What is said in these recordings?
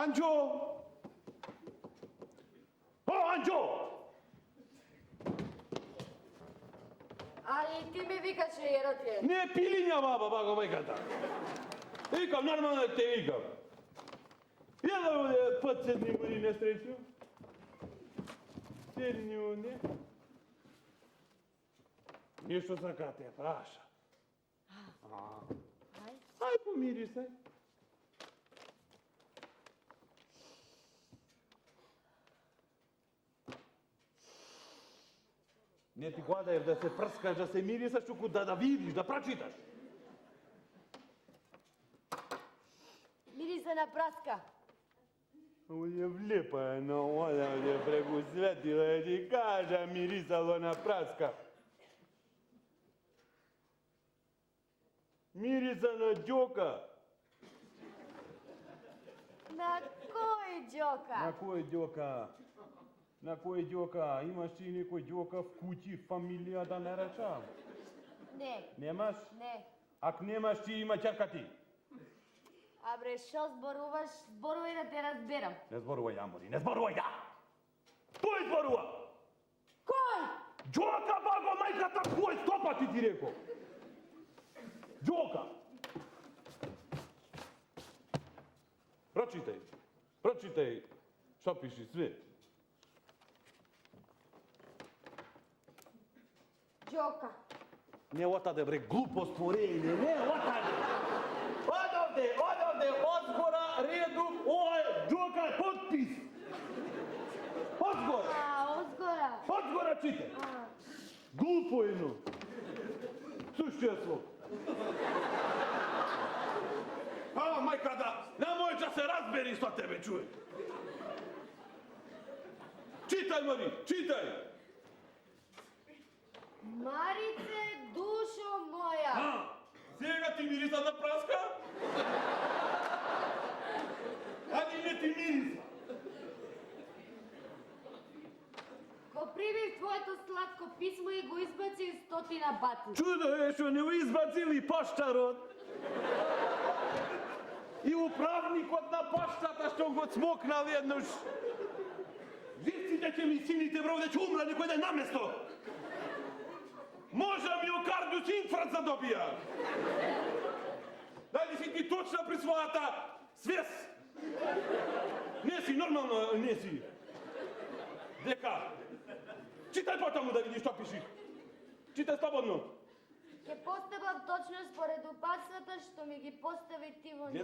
Anđo! O, Anđo! Ali ti me vikаше, Jerotje. Ne pilinja, baba, majkata. Vikam, normalno da te vikam. Jel ovdje podsjednik budi nesreću? Sjedni ovdje. Nešto sam kad te praša. Aj, pomiri se. Ne ti gleda jer da se prskaš, da se mirisaš, da vidiš, da pročitaš. Mirisa na praska. Ovo je lijepa jedna odavdje preko svetila, ja ti kažem, mirisalo na praska. Mirisa na Đoka. Na koji Đoka? Na koji Đoka? Na koji Đoka? Imaš ti nekoj Đoka v kući, familija, da ne rečam? Ne. Nemaš? Ne. Ak nemaš ti, ima čerka ti. A bre, šo zborуваš? Zboruvaj da te razberам. Ne zboruvaj ja, Mori, ne zboruvaj ja! Koji zboruva? Koji? Đoka, bago, majkata, koji stopa ti rekao? Đoka! Pročitaj što piši sve. Đoka. Ne otade bre, glupo stvorenje, ne otade! Odavde, ozgora, redu, ovo je Đoka, potpis! Ozgora! Ozgora. Ozgora čitaj! Glupo jedno! Sušćestvo! A, majka da, nemoj da se razberi što tebe čuje! Čitaj, Mari, čitaj! Marice, dušo moja. Сега ти мириса на праска? Ани не ти мириса? Го примив твоето сладко писмо и го избаци 100 пати. Чудо е, што не го избацили поштарот. И управникот на поштата што го смокнал еднош. Виците ќе ми сините бро, да ќе умра некој ден на место. Може миокардус инфаркт да добија. Дали си ти точна при својата свест? Не си, нормално не си. Дека? Читај потаму да видиш што пиши. Читај слободно. Ке постапам точно според упатствата што ми ги постави ти во нив.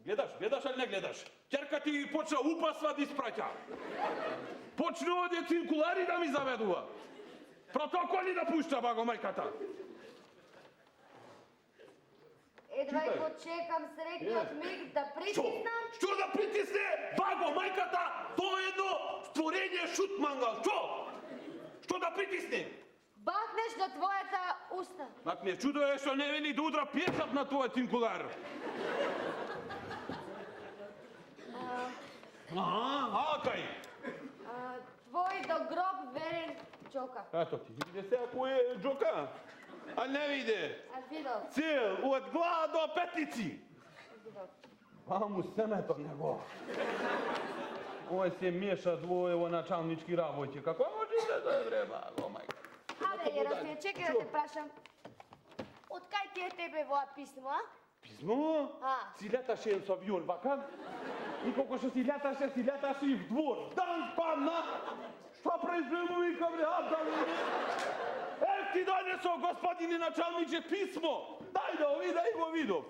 Гледаш или не гледаш? Ќерка ти почна упасва да испраќа. Почна оде циркулари да ми заведува. Протоколи да пушта, баго мајката. Едва и го чекам среќниот миг да притиснам. Што да притисне? Баго мајката, тоа е едно створење шут мангал. Што да притисне? Бахнеш на твојата уста. Ак не чудо е што не вели да удра печат на твојот циркулар. Акај. Твој до гроб верен Джока. Ето ти, види сега кој е Джока? А не види. А видов. Цел, од глава до петици. Аму семето него. Ој се меша двоево началнички работи. Како може да треба, о мајка? Абе, Јеросије, чекај да те прашам. Од кај ти е тебе воа писмо, а? Писмо? Си леташе со авион, вака? И колко што си леташе и в двор. Дан падна, што pređemo, vika bre, da li ne? Ti donesao, gospodine načalniče, pismo. Daj da go vidim.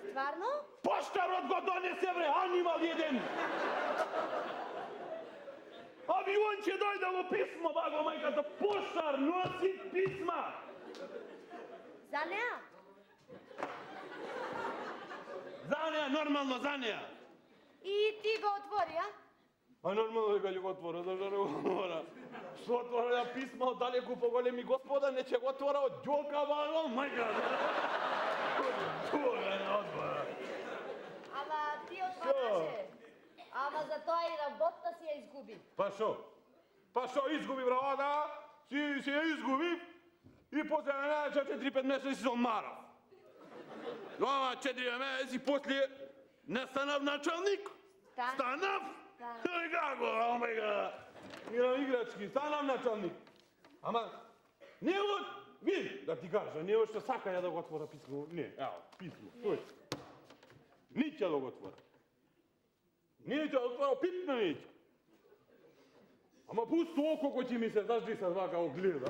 Stvarno? Poštar od go donese, bre, animal jedan. Avion će dojdemo pismo, bago majkata. Poštar nosi pisma. Zanea? Zanea, normalno zanea. I ti ga otvori, a? Pa normalno da ga otvora, zašto ne otvora? Što otvora ja pisma od daleko po golemi gospoda, neće ga otvora od džoka, bago majkata. Džoka ne otvora. Ама ти отвараше. Ама за тоа и работа си ја изгуби. Pa što izgubi brada, si je izgubi i poslije na 4-5 mjeseci se odmarao. Ova 4 mjeseci poslije ne stanav načelnik. Stanav? Kako, oh my god. Igram igrački, stanav načelnik. Ama, nije ovo, vidi, da ti kažem, nije ovo što saka ja da ga otvora pismo, ne, evo, pismo, to je. Niće da ga otvora. Nije će otvorao pitno niće. Ama pusto oko ko će mi se zaždi sad vaka gleda.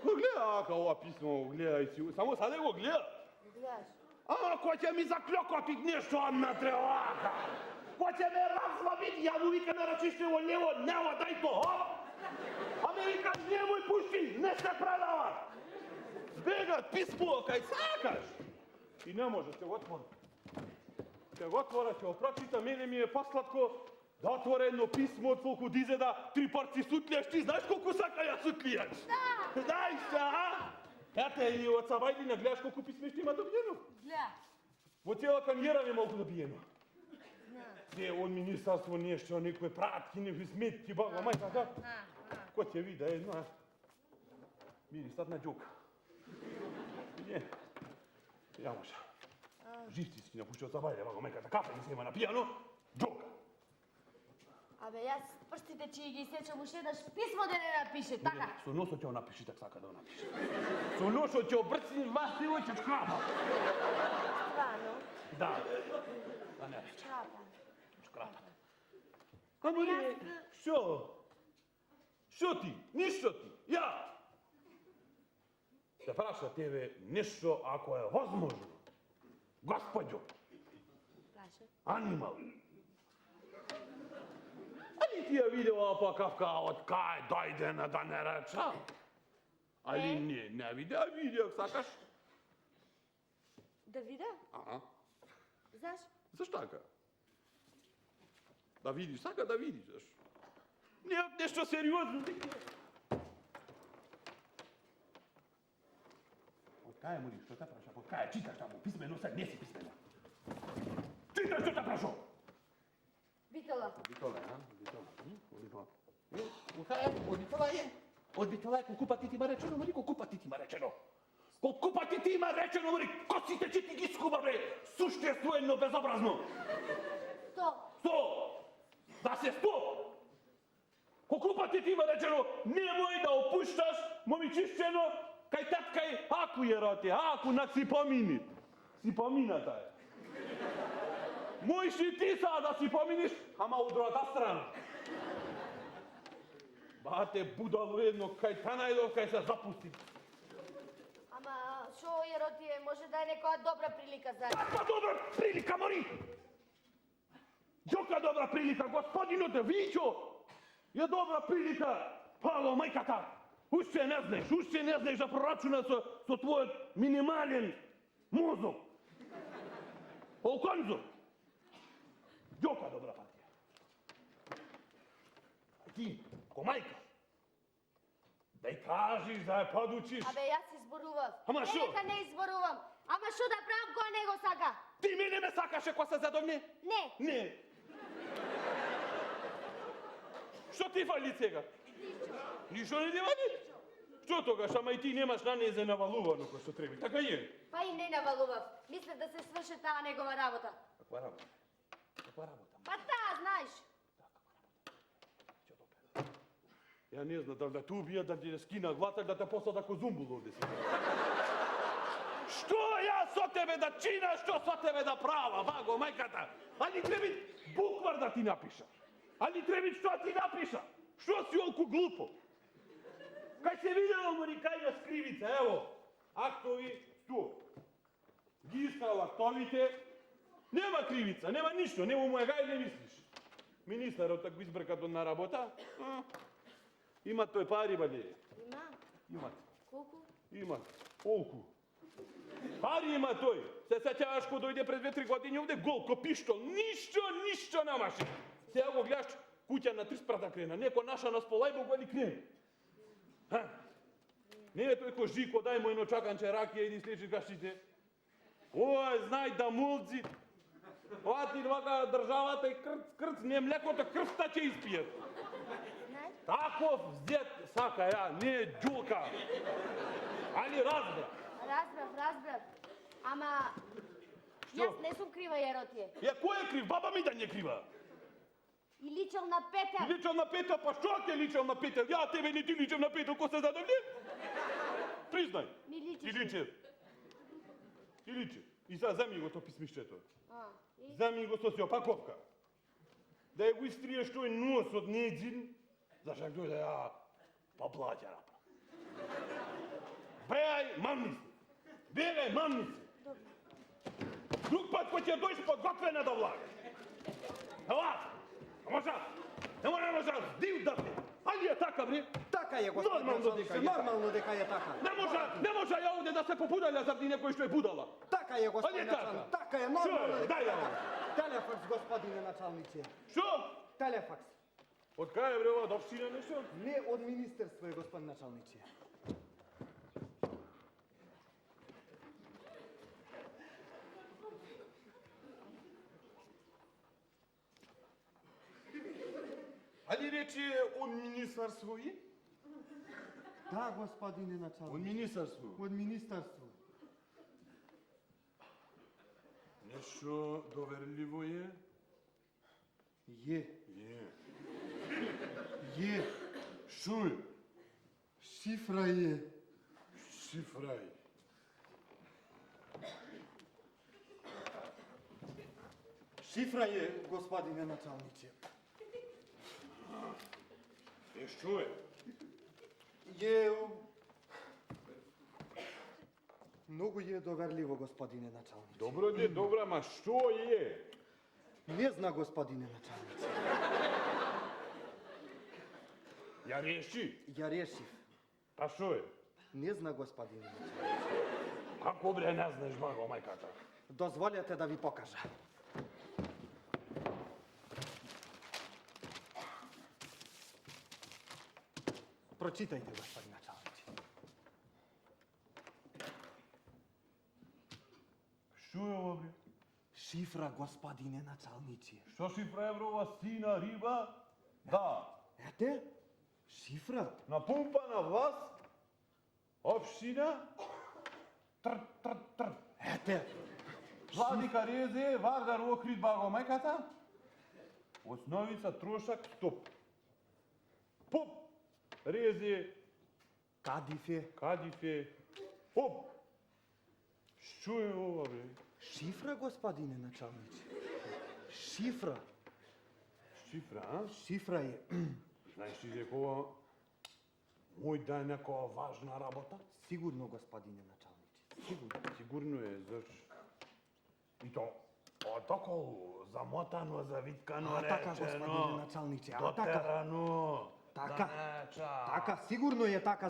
Ko gleda aka ova pismo, gleda i si, samo sad nego gleda. Gledaš? Ama ko će mi zakljokotit nešto odnatre ovaka. Ko će me razlabiti, ja mu vikam da račišćevo ljevo, nevo, daj to, hop. A me vikam, nemoj pušti, ne se predavat. Zbegat pismo, kaj sakaš. I ne može se otvoriti. Kad otvora će opročita, mene mi je poslatko da otvore jedno pismo od Folku Dizeda, 3 porci sutljaš, ti znaš koliko saka ja sutljaš? Da! Daj se, a? Ete, i od Savajdina gledaš koliko pismeš ti ima dobijeno? Гледа. Od cijela kanjera je malko dobijeno. Gdje od ministarstvo nešto, nekoj pratki, nekoj smetki, baga, majka, da? Ko će vidi, jedna? Miri, stat na džuka. Nie. Ja možda. Živci si napuštio za balje, bago, majka, da kafe mi se ima napijano, džuka. Абе, јас прстите че ги сечам уште еднаш писмо да не напише, така? Со носо ќе го напиши, так сака да го напише. Со носо ќе обрцни вас и ќе шкраба. Стварно? Да. Да не рече. Шкрапа. Шкраба. Ама не, шо? Шо ти? Ништо ти. Ја. Да праша тебе нешто ако е возможно. Господјо. Праша. Анимал. Ali ti je video pa kafka od kaj dojde na da ne reča? Ali ne vidio, sakaš? Да видя? Aha. Знаеш? Zašto ga? Da vidiš, saka da vidiš, znaš. Nije nešto seriozno. Od kaj mu što te praša? Od kaj čitaš tamo? Pismeno sad, nisi pismeno. Čitaš što te prašao? Битола. Битола, а? Битола. Od Bitola je колку пати ти има речено, Мари, колку пати ти има речено? Колку пати ти има речено, Мари? Косите че ти ги скуба, бре! Суштество едно безобразно! 100. 100! Да се 100! Колку пати ти има речено, немој да опушташ момичишчено кај таткај аку е роте, аку нак си помини. Си помината е. Можеш и ти сега да си поминиш, ама от другата страна. Бате, будало едно, кај та најдов, кај се запусти. Ама, шо еро ти е, може да е некоја добра прилика за... Каква добра прилика, Мари! Јока добра прилика, господиноте, Вичо! Е добра прилика, Пало, мајката! Уште не знаеш да прорачуна со твојот минимален мозок. Олконзо! Јока добра партија. Ти, ко мајка, да ја кажеш да ја подучиш. Абе, јас изборував. Ама шо? Нека не изборувам. Ама шо да правам кој не го сака? Ти мене ме сакаше кога се задовне? Не. Не. Што ти фали сега? Ништо не ти вали? Што тогаш, ама и ти немаш на незе навалувано кој што треба. Така е. Па и не навалував. Мислев да се сврши таа негова работа. Каква работа? Каква работа? Па таа, знаеш. Ја не знам да те убија, да ти скина глата, да те посада ко зумбул овде си. Што јас со тебе да чина, што со тебе да права, ваго, мајката? Али треба буквар да ти напиша. Ali trebi što ti napiša? Što si olku glupo? Kaj se videlo Amerikajna skrivica, evo, aktovi, tu. Giska aktovite, nema krivica, nema ništa, nema moja gaj ne misliš. Ministar od tako izbrkato na rabota, ima toj pari balje. Има. Imate, Колку? imate, olku. Pari ima toj. Se sećavaš ko dojde pred 2-3 godine ovdje gol, ko pištol, ništa namaši. Se evo gledaš, kuća na 3 sprata krena, neko naša nas polaj Bog veli krene. Ha? Ne je to ko žiko, daj mu jedno čakanče rakije, idi sliči kašite. Oj, znaj da mulci, ovati dvaka državata i krc, nije mleko, to krsta će ispijet. Знаеш? Tako vzjet saka ja, не дюлка, ali razbra. Разбрав. Ама Што? јас не сум крива Еротие. Ja, ko je kriv? Baba mi da nije kriva. И личел на Петар. Ličel na Petra, pa što ti je ličel na Petra? Ja tebe ni ti ličem na Petra, ko se zadovoljen? Priznaj. Ми Ti личиш. ličev. Ti ličev. I sad zami go to pismišće to. А, и? Zami go sociopakovka. Da je go istriješ to je nos od njeđin, zašak dođe ja poplaća rapa. Begaj mamnice. Drug pat ko će doći pod gotvena da vlaga. Ne može, div da te. Ali je takav, bre. Така е, господин началник, нормално дека е така. Ne može ja ovdje da se popudalja zaradi nekoj što je budala. Така е, господин Ali je така. началник, така е, нормално Що? дека Дай е ја. така. Телефакс, господине началниче. Što? Телефакс. Od kada je bre ova dopština nešto? Не од министерство е, господин началниче. Ali reč je o ministarstvu i? Да, господине O началник. ministarstvu. Од министерство. Nešto doverljivo je? Е, Je. е, Što je? шифра е. Šifraj. Шифра е, господине началниче. Što je? Е... Многу е доверливо, господине началниче. Dobro je, dobra, ma što je? Не зна, господине началниче. Ja riješi. Ја решив. A što je? Не зна, господине началниче. Kako bre ne znaš, bago majkata? Дозволете да ви покажа. Прочитајте, господин началник. Što je ovo bre? Шифра, господине началниче. Što šifra je bre ova sina riba? Da. Ете? Шифра? Napumpana vlast, opština, tr. Ете? Vladika reze, Vardar Ohrid bago majkata, osnovica, trošak, stop. Pop, reze, Кадифе? kadife, pop. Što je ovo bre? Шифра, господине началниче. Шифра. Šifra, a? Шифра е. Znaš ti je ko moj da je neka važna rabota? Сигурно, господине началниче. Сигурно. Sigurno je, znaš. I to, tako zamotano, zavitkano, А така, rečeno, господине началниче. А така. doterano, Така. da neča. Така, сигурно е така.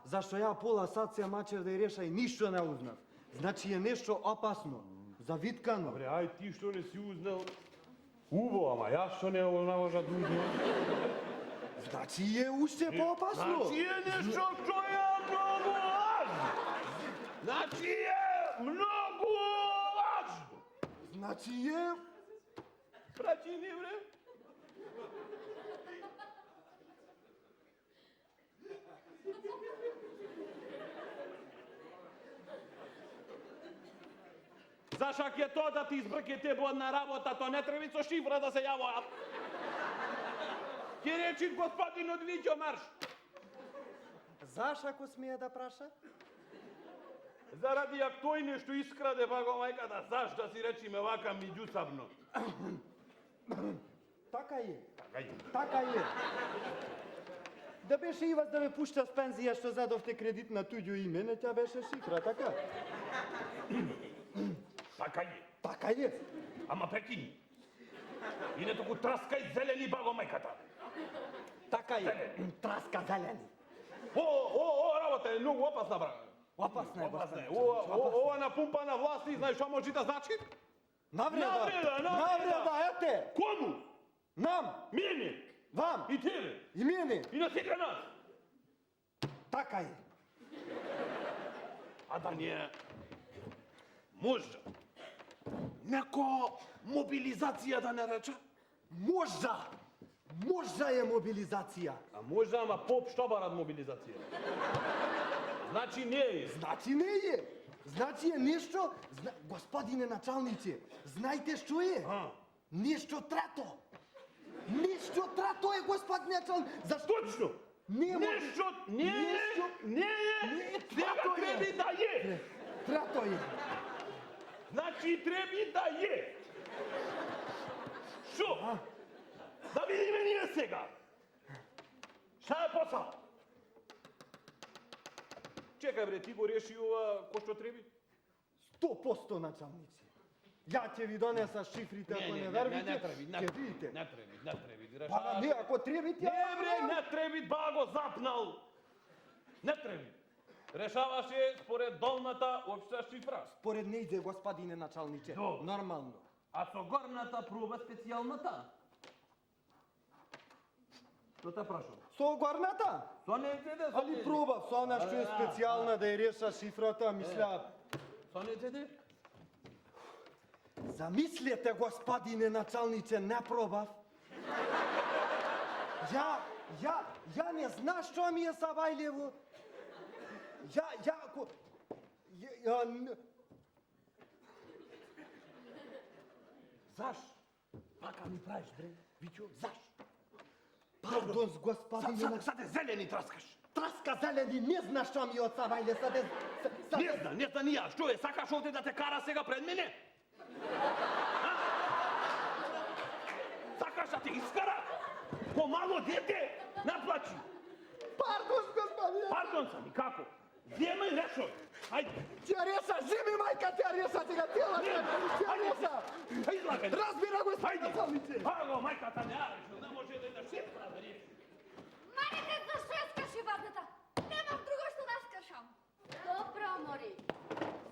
Зашто ја пола сад се мачев да ја решај, ништо не узнав. Значи е нешто опасно, завиткано. Bre, aj ti što ne si uznao? Uvo, ama ja što ne možda dužno. Значи е уште поопасно. Znači je nešto što je mnogo važno. Znači je mnogo važno. Значи е... Praći ni bre. Zašak je to da ti izbrkete bodna rabota, to ne trebi co šifra da se javo. Ti reči gospodin odviđo marš. Заш ако смее да праша? Zaradi jak toj nešto iskrade, pa go majka da znaš da si reči me vaka miđusavno. Така е. Така е. Да беше и вас да ме пушта с пензија што задовте кредит на туѓо име, не тя беше шифра, така? Така е. Така е. Ама прекини. И не туку траскај зелени баго мајката. Така е. Траска зелени. О, работа е многу опасна, брат. Опасна е, Опасна е. господине. Ова напумпана власти, знаеш што може да значи? Навреда. Навреда. Ете. Кому? Нам. Мене. Вам. И тебе. И мене. И на сите нас. Така е. А да не може неко мобилизација да не рече? Можа. Можа е мобилизација. А може, ама поп што барат мобилизација? Значи не е. Значи не е. Значи е нешто, господине началниче, знаете што е? Нешто трето. Нешто трето е, господин началник. Зашто? Точно. Не е Нешто не е. Сега треби да е. Трето е. Значи треби да е. Шо? Да видиме ние сега. Шта е посал? Чекај бре, ти го реши ова кој што треби? 100% началниче. Ја ќе ви донеса шифрите, ако не вервите, ќе видите. Не треби. Па не, ако треби ти... Не бре, не треби, ба го запнал. Не треби. Решаваше според долната општа шифра. Според не иде, господине началниче. Добро. Нормално. А со горната проба специјалната? Што те прашам? Со горната? Со не иде, Али пробав, со она што е специјална да ја реша шифрата, мисля... Со не иде? Замислете, господине началниче, не пробав. Ја не знам што ми е Савајлево. Заш? Пака ми правиш, бре? Вичо, заш? Пардон, господине... Саде зелени траскаш. Траска зелени, не зна што ми е од Савајле, саде... Не зна ни ја. Што е, сакаш овде да те кара сега пред мене? Сакаш да те искара? Помало дете, наплачи. Пардон, господине! Пардон сам, и како? Земај решо. Ајде. Тя реса, земи мајка, тя реса, сега тела, тя реса! Излагај. Разбира, господин Ајде. началниче! Аго, мајката не решо, не може да шефра да реши. Марите, зашто ја скрши вазната? Немам друго што да скршам. Добро, Мори.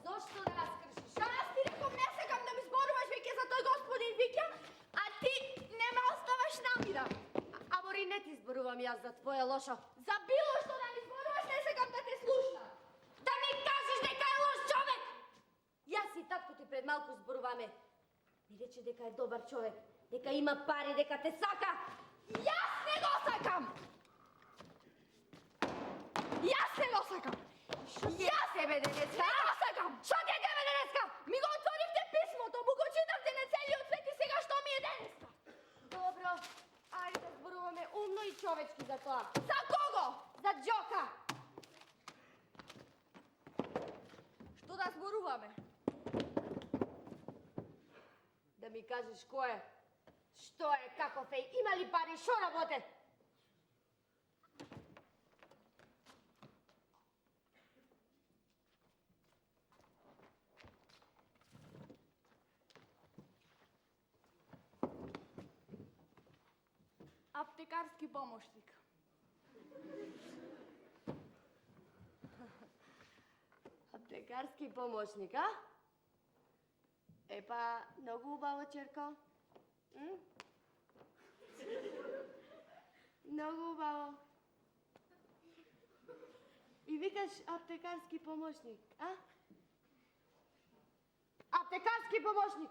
Зошто да ја скршиш? Аз ти реком не сакам да ми зборуваш веќе за тој господин Виќа, а ти не ме оставаш намира. А Мори, не ти зборувам јас за твоја лошо. За било што да ми зборуваш не сакам да те слушнам. Да ми кажеш дека е лош човек! Јас и татко ти пред малку зборуваме. Ми рече дека е добар човек, дека има пари, дека те сака. Јас не го сакам! Јас не го сакам! Јас тебе денеска? не го сакам! Што ти е тебе денеска? Ми го отворивте писмото, му го читавте на целиот свет и сега што ми е денеска? Добро, ајде да зборуваме умно и човечки за тоа. За кого? За Џока! Што да зборуваме? Да ми кажеш кој е, што е, каков е, има ли пари, шо работе? Аптекарски помошник. Аптекарски помошник, а? Епа, многу убаво, черко. Многу убаво. И викаш аптекарски помошник, а? Аптекарски помошник!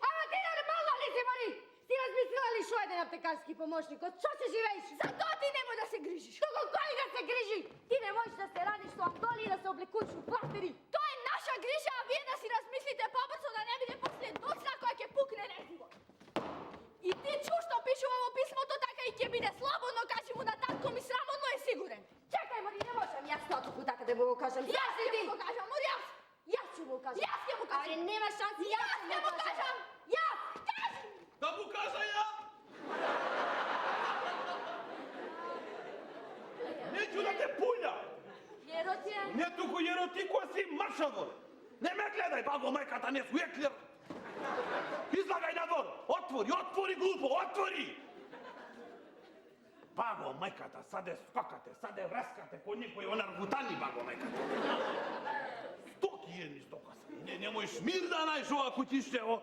Ама ти нормална ли си, Мари? Ти размислила ли шо еден аптекарски помошник? Од шо се живееш? За тоа ти немој да се грижиш. Како кој да се грижи? Ти не можеш да се раниш со андоли и да се облекуваш у фластери. Тоа е наша грижа, а вие да си размислите побрзо да не биде после доцна која ќе пукне незиво. И ти чу што пишува во писмото, така и ќе биде слободно, кажи му на татко ми, срамотно е сигурен. Чекај, Мари, не можам јас татко така да му го кажам. Јас ќе му го кажам, мори јас. Јас ќе му кажам. Јас ќе му кажам. Аре, нема шанси. Јас ќе му кажам. Јас! Кажи! Да му кажа ја? еротико си, марш надвор! Не ме гледай, баго, майката, не су еклер! Излагај надвор! Отвори, отвори, глупо, отвори! Баго, майката, саде скокате, саде врескате по никој онаргутани, баго, майката. Стоки едни стока са. Не можеш мир да најш ова кутище, о.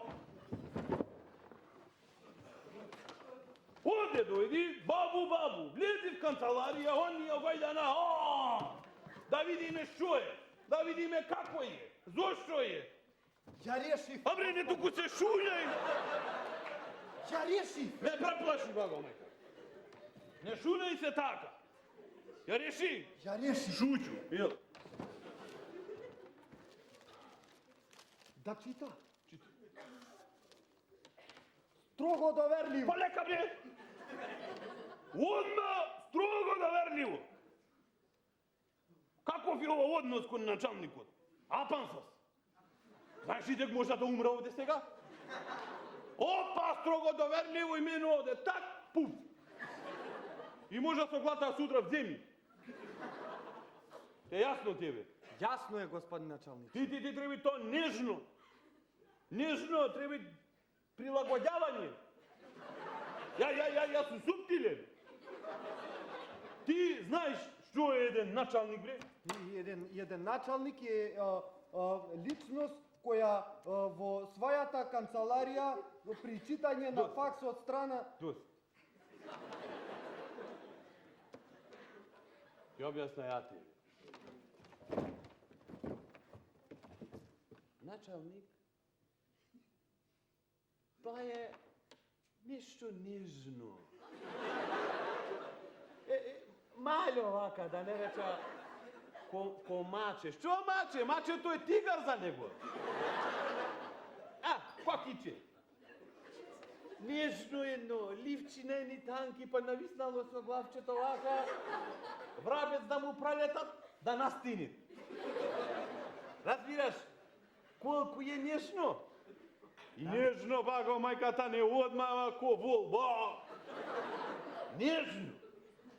Оде дојди, бабу, влези в канцеларија, онија вајдана, о! Да видиме што е, да видиме како е, зошто е. Я решив. А бре, не туку се шуњај! Я решив. Не преплаши, баго, майка. Не шунај се така. Ја реши. Я решив. Шуќу, ел. Да чита. Строго доверливо. Полека, бре! Одма строго доверливо. Каков е ова однос кон началникот? Апансос. Знаеш ли дека може да умре овде сега? Опа, строго доверливо и мене оде. Так, пуф. И може да се глата сутра в земји. Е јасно тебе. Ясно е, господин началник. Ти треба то нежно. Нежно, треба прилагодјавање. Јас сум суптилен. Ти знаеш што е еден началник, бре? Еден началник е личност која во својата канцеларија при читање на факс од страна... Дос. Ќе објасна ја тебе. Началник, тоа е нешто нежно. Мало вака, да не реча ко маче. Што маче? Мачето е тигар за него. Кокиче. Нежно едно, ливчина ни танки, па нависнало со главчето вака. Врабец да му пралетат, да настинит. Разбираш, колку е нежно? И нежно, баго, мајката не одмава ко вол, ба! Нежно!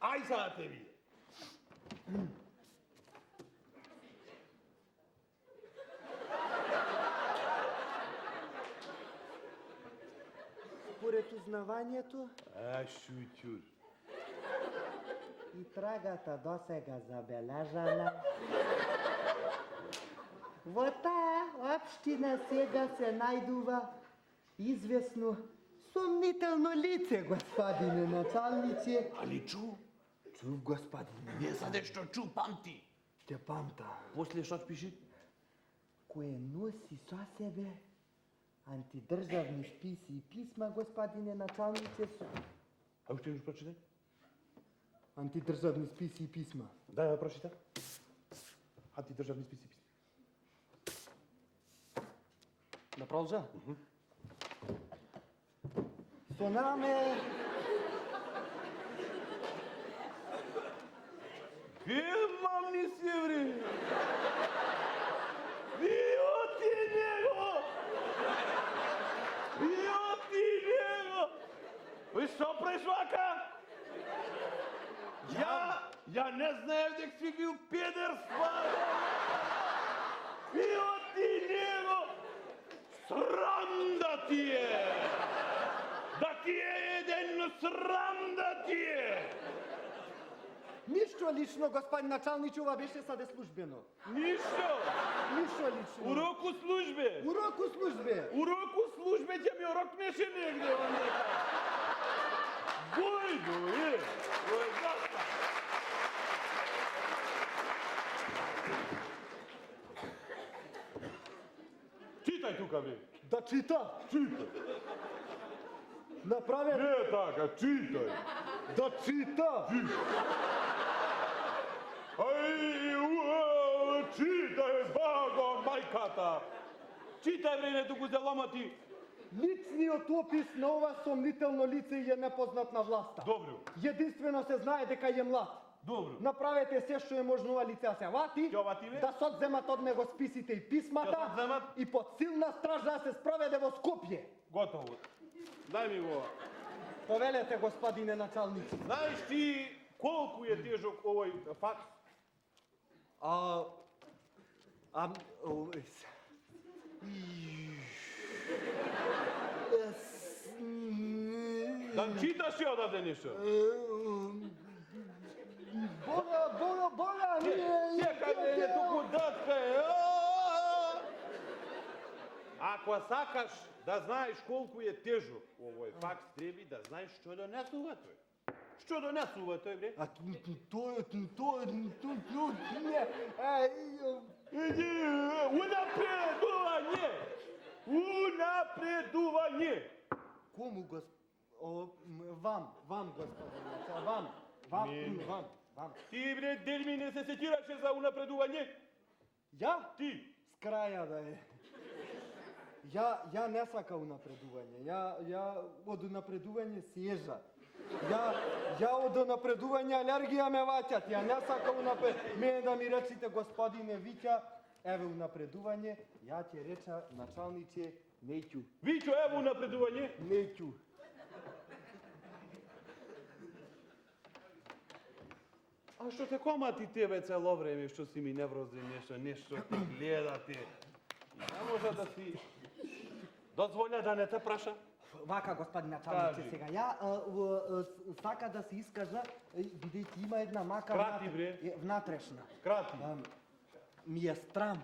Ај за тебе! Според узнавањето Шутюр. и трагата досега забележана, во таа општина сега се најдува известно сомнително лице, господине началници. Али чу? Чув, господине. Не заде што чу, памти. Те памта. После што пиши? Кое носи со себе антидржавни списи и писма, господине началници. А уште еднаш прочитай. Антидржавни списи и писма. Дај да прочитай. Антидржавни списи писма. Да продолжа? Со наме... Мамни си, бре! Био ти него! Био ти него! Ви што преш вака? Ја не знаев дека си бил педер сваро! Био ти него! Срам да ти е! Да ти е еден срам да ти е! Ништо лично, господин началнич, ова беше саде службено. Ништо! Ништо лично. Урок у службе! Урок у службе. Урок у службе ќе ми урокнеше негде онека. Дојду, Ој, заста. Читај тука, бе. Да чита. Читај. Направен. Не така, читај. Да чита. Читај, баго, мајката. Читај, бре, не туку заламати. Личниот опис на ова сомнително лице е непознат на власта. Добро. Единствено се знае дека е млад. Добро. Направете се што е можно ова лице да се вати, Ќе вати, бе? да се одземат од него списите и Ќе писмата се одземат? и под силна стража да се спроведе во Скопје. Готово. Дај ми го. Повелете, господине началник. Знаеш ти колку е тежок овој факс? Da mi čitaš i odavde nešto? Boga, nije... Čekaj, ne, tuku datka je. Ako sakaš da znaš koliko je težo u ovoj faks, trebi da znaš što da ne suvatoj. Što da ne suvatoj, bre? A ne... Unapreduvanje! Unapreduvanje! Komu, vam, gospodine, vam. Ti, bre, Delmine, se sekiraš za unapreduvanje? Ja? Ti! S kraja da je. Ja ne saka unapreduvanje. Ja od unapreduvanja sježa. Ja od napreduvanja alergija me vaćat. Ja ne saka unapreduvanje. Mene da mi rečite, gospodine Vića, evo unapreduvanje, ja će reča načalniče, neću. Viću, evo unapreduvanje. Neću. A što te komati tebe celo vreme, što si mi nevrozni nešto ti gledate? Ne može da si dozvolja da ne te praša? Vaka, gospodin načalniče, сега. Ja saka da se iskaža, vidite, ima една мака Крати, бре. внатрешна. Krati. Ми е страм.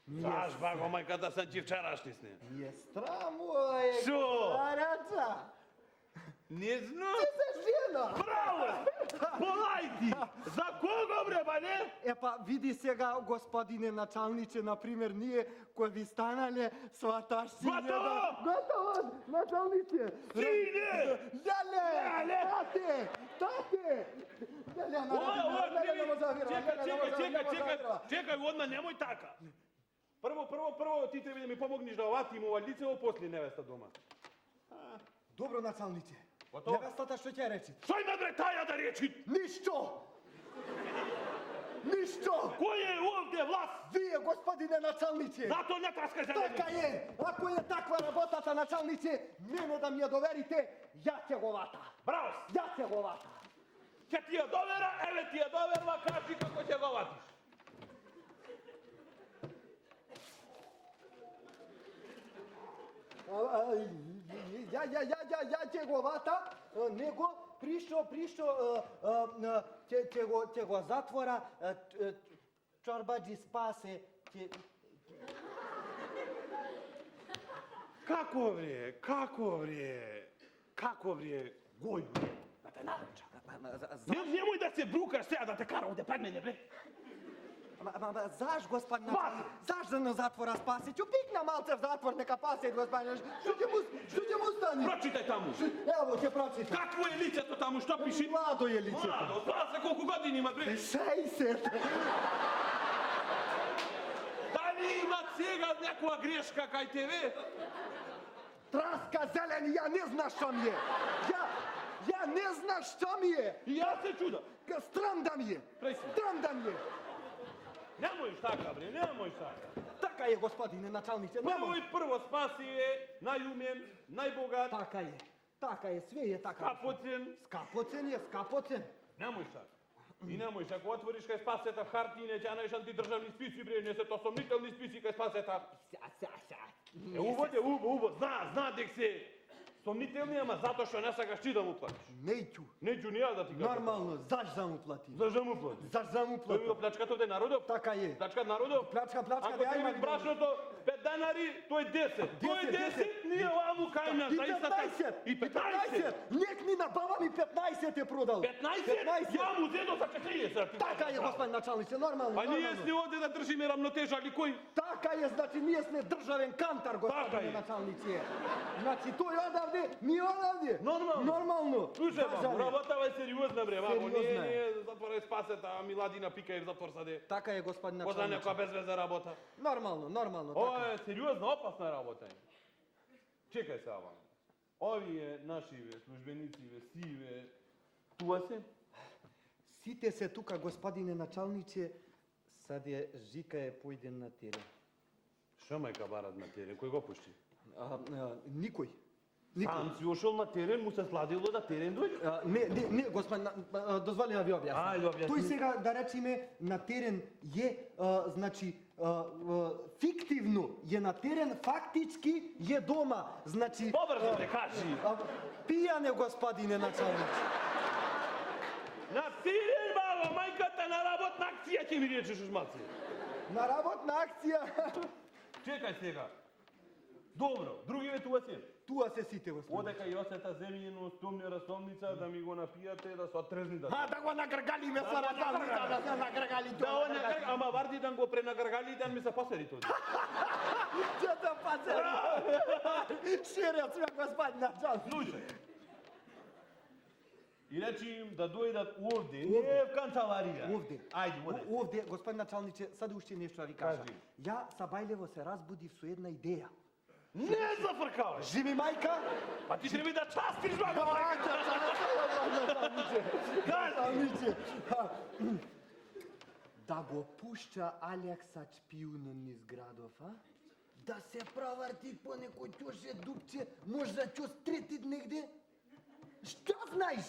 Znaš, bago majka, da sam ti včerašnji s njim. Ми е страм, ое, Що? Гарача. Не знам. Ти се жена. Браво! Полajti! За кого, bre, ba ne? Е, па, види сега, господине началниче, например, ние, кои ви станале сваташци... Готово! Готово, началниче! Сине! Леле! Tate! Čekaj, odmah nemoj taka. Prvo ti treba da mi pomogniš da ovatim u valjdice, ovo poslije nevesta doma. Dobro, načalniče. Gotovo? Nevestata što će reći? Što ima, bre, taja da reči? Ništo! Ništo! Ko je ovdje vlast? Vi je, gospodine načalniče! Zato ne traskaj zeleni. Така je! Ako je takva работата, началniče, mene da mi je doverite, ja će govata. Bravo! Ja će govata. Če ti je dovera, ele ti je doverla, kaži kako će govatiš. Ja će govata, nego prišao, će go zatvora, čorbađi spase, će... Kako vre, goj bre, da te naruča. Nemoj da se brukaš sve, a da te kara ovdje pred mene, bre. Zaš, gospodin načalnik, zaš da nas zatvora spase? Ću pikna malce v zatvor, neka pase, gospodin, što će mu stani? Pročitaj tamo. Evo će pročitaj. Kakvo je lice to tamo, što piši? Mlado je lice. Mlado, zna se koliko godina ima, bre. 60. Da li ima cega nekova greška kaj tebe? Traska zeleni, ja ne znaš što mi je. Ja ne znaš što mi je. I ja se čudam. Stram da mi je. Presni. Stram da mi je. Nemoj taka, bre, nemoj taka. Taka je, gospodine načalniče. Prvo spasi je najumen, najbogat, Taka je, sve je taka. skapocen. Skapocen. Nemoj taka. I nemoj, ako otvoriš kaj spaseta hartine, će naš antidržavni spisi, bre, ne se to somnitelni spisi kaj spaseta. Uvo, zna dek se somnitelni, ama zato što ne sakaš ti da mu platiš. Neću ni ja da ti kažem. Normalno, zaš da mu platim. Zaš da mu platiš? Zaš da mu To je bilo platim. pljačkat ovdje narodov? Taka je. Pljačkat narodov? Pljačka, Ako ja imam... tebi brašno to 5 danari, to je 10. To je 10, nije ovamu kajna. I 15! I 15! Nek mi na baba mi 15 je prodal. 15? Ja mu zedo sa 40. Taka je, gospodin načalniče, normalno. Pa nije sni ovdje da drži me ravnoteža, ali koji? Taka je, znači nije sme državen kantar, Taka gospodine je. načalniče. Znači to je odavde, mi odavde. Normalno. Slušaj Slušaj, rabotava je seriozna, bre, vamo, Seriozna je. nije zatvore spaseta, a Miladina pika jer zatvor sade. Taka je, gospodin Ko zna načalniče. neka bezveza rabota. Normalno, Ovo taka. je seriozna, opasna rabota. Čekaj se, Avan. Ovi je naši službenici, sive, tu se? Site se tuka, gospodine načalniče, sad je Žika je pojden na teren. Što majka barat na teren, koji go pušti? Nikoj. Сам си ушел на терен, му се сладило да терен дојде. Не, господин, дозволи да ви објаснам. Ајде, објасни. Тој сега, да речеме, на терен е, значи, фиктивно е на терен, фактички е дома. Значи... Побрзо ме кажи. Пијане, господине началник. На терен, баба, мајката на работна акција ќе ми речеш ушмаци. На работна акција. Чекај сега. Добро, други ве туа си. Туа се сите, господин. Одека Јосета земјино стомни расомница да ми го напијате да се отрезни да. Да го нагргали ме со расамница, да се нагргали Да, он нагрг, ама варди да го пренагргали да ми се посери тоа. Че да пасери? Шерец ме, господин началник. Слушај. И речи им да дојдат овде, не в канцеларија. Овде. Ајде, оде. Овде, господин началниче, сад уште нешто да ви кажа. Кажи. Ја Сабајлево се разбудив со една идеја. Не зафркаваш. Живи мајка? Па ти треба да частиш баба. Началниче. Да го пушча Алекса Чпиуно низ градов, а? Да се проврти по некој ќоше дупче, можда ќо стретит негде? Што знаеш?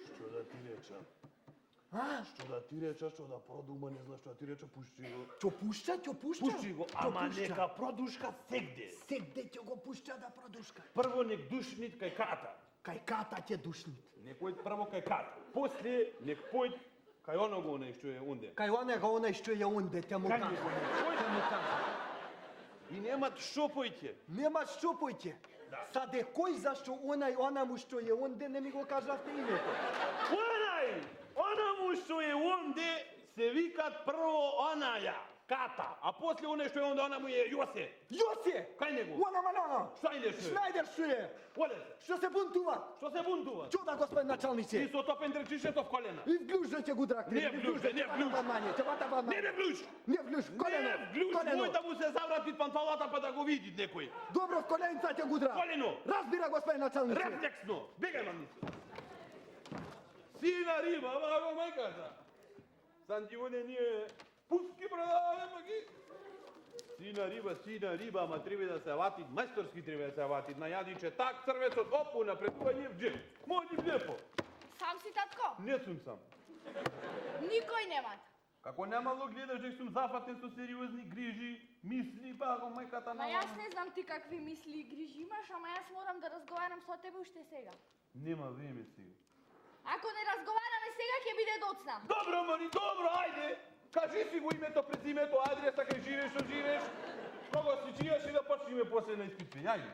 Што да ти речам? А? Што да ти речам, што да продума, не знам што да ти речам, пушти го. Ќо пушча, ќо пушча? Пушти го, ама нека продушка сегде. Сегде ќе го пушча да продушка. Прво нек душнит кај ката. Кај ката ќе душнит. Нек појд прво кај ката. После нек појд кај оного оној што е онде. Кај онега онај што е онде, те му Кај кажа. него, Те му кажа. И немат што појќе. Нема што појќе. Саде кој зашто онаму што е онде не ми го кажавте името. Онаму што е онде се викат прво онаја, ката, а после оне што е онде, онаму е Јосе. Јосе! Кај него? Она манана! Шнајдер што е? Шнајдер што е? Оде се. Што се бунтува? Што се бунтува? Чуда, господин И началниче. со топен трчишето в колена. И вглюжда ќе го дракте. Не вглюж, не вглюж. Ќе вата вама. Не вглуш! Не вглюж, колено. Не вглуш, Колено. мој да му се заврати панталата па да го види некој. Добро, в коленца ќе го дра. Колено. Разбира, господин началниче. Рефлексно. Бегај мамница. Сина риба, баба мајката. Сан ти оне ние пуски продаваме маги. Сина риба, ама треба да се вати, мајсторски треба да се вати. На јадиче так, црвецот, опу, напредување в джеп. Моји лепо. Сам си, татко? Не сум сам. Никој немат. Како немало гледаш дека сум зафатен со сериозни грижи, мисли, баба мајката Ма на јас не знам ти какви мисли и грижи имаш, ама јас морам да разговарам со тебе уште сега. Нема време сега. Ако не разговараме сега, ќе биде доцна. Добро, Мари, добро, ајде! Кажи си го името, презимето, адреса, кај живееш, што живееш, кога си чијаш и да почнеме после на испитвање, ајде.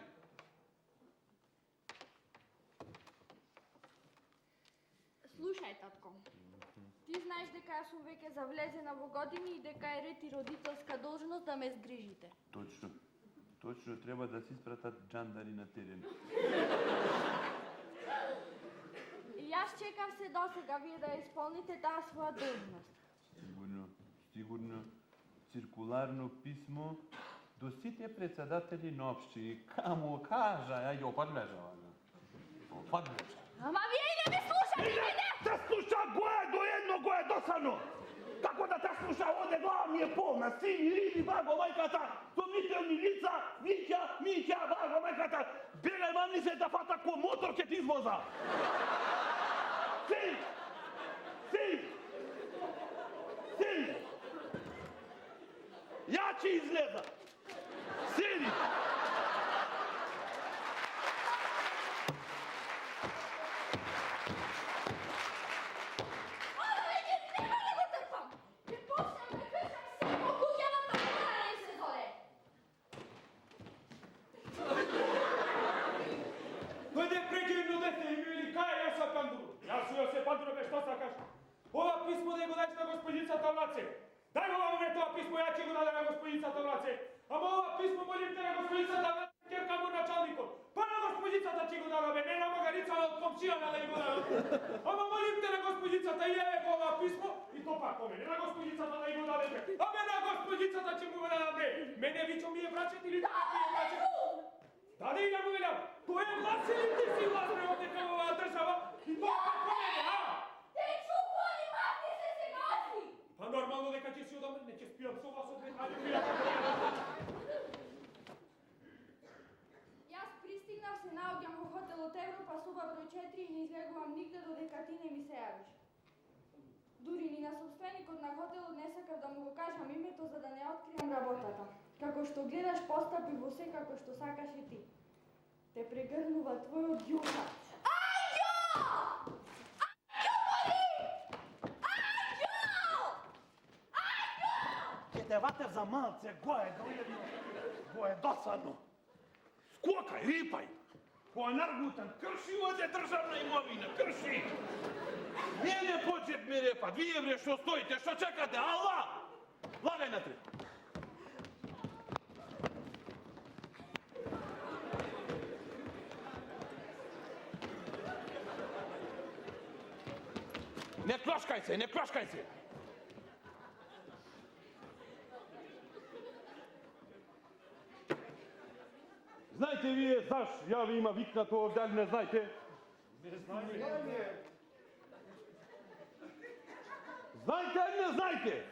Слушај, татко. Ти знаеш дека јас сум веќе завлезена во години и дека е ред и родителска должност да ме згрижите. Точно. Точно, треба да се испратат джандари на терен. И јас чекав се досега вие да ја исполните таа своја должност. Сигурно, циркуларно писмо до сите председатели на општини. Каму кажа, ја ја опадлежа, опадлежа. Ама вие и не ме слушате мене! Те слуша го е до едно, го е досадно! Како да те слуша оде глава ми е полна, сини, риби, баго, мајката, сомнителни лица, Миќа, баго, мајката, бегај мамни се да фата ко мотор ќе ти извоза! Син! Ја ќе излеза! Сини! Дојде прекино дете и ми вели кај јас сакам Пандуру. Јас су Јосе Пандуро, бе што сакаш? Ова писмо да го дадеш на господица Влаце. Дај го ме тоа писмо, ја ќе го дадам на господица Влаце. Ама ова писмо молим те на господица Влаце, керка му началникот. Па на господицата ќе го дадаме, не на магарица од комшијана да ја го дадам. Ама молим те на господицата и еве го ова писмо и то пак по мене на господицата да ја го дадете. Аме на господицата ќе му го дадаме. Мене вичо ми е брачет или да ми е брачет? Даде и ја му велам, тој е власт или ти си власт преводе кај оваа држава и тоа пак по мене, а? Те чупони, махни се сега оси! Па нормално дека ќе си одам, не ќе спијам со вас од ајде пијам. Јас пристигнав, се наоѓам во јавиш. Дури ни на собственикот на хотелот не сакав да му го кажам името за да не откриам работата. Како што гледаш постапи во се како што сакаш и ти. Те прегрнува твојот јука. Ќе те ватев за малце, гоје, гоје, досадно. Скокај, рипај. Кој наргутан, крши оде државна имовина, крши. Не почет ми репат, вие бре што стоите, што чекате, ала! Лагај натре. Не клашкај се, не клашкај се. Знаете вие, знаеш, ја ви има викнато овде, али не знаете? Не знаете. Знаете или не знаете?